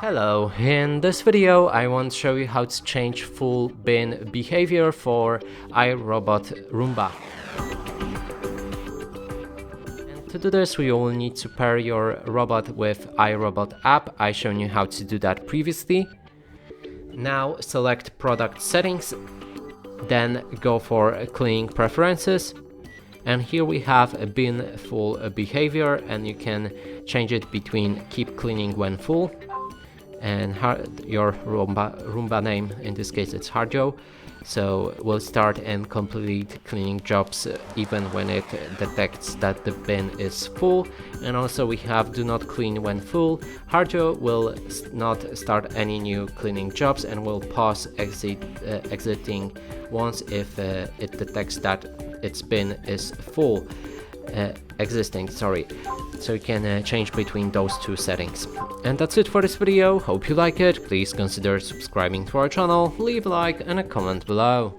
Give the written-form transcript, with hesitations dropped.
Hello, in this video I want to show you how to change full bin behavior for iRobot Roomba. And to do this we will need to pair your robot with iRobot app. I've shown you how to do that previously. Now select product settings, then go for cleaning preferences. And here we have a bin full behavior, and you can change it between keep cleaning when full and your Roomba name, in this case it's Harjo, so we'll start and complete cleaning jobs even when it detects that the bin is full. And also we have do not clean when full. Harjo will not start any new cleaning jobs and will pause exiting once if it detects that its bin is full. Existing, sorry. So you can change between those two settings. And that's it for this video. Hope you like it. Please consider subscribing to our channel, leave a like and a comment below.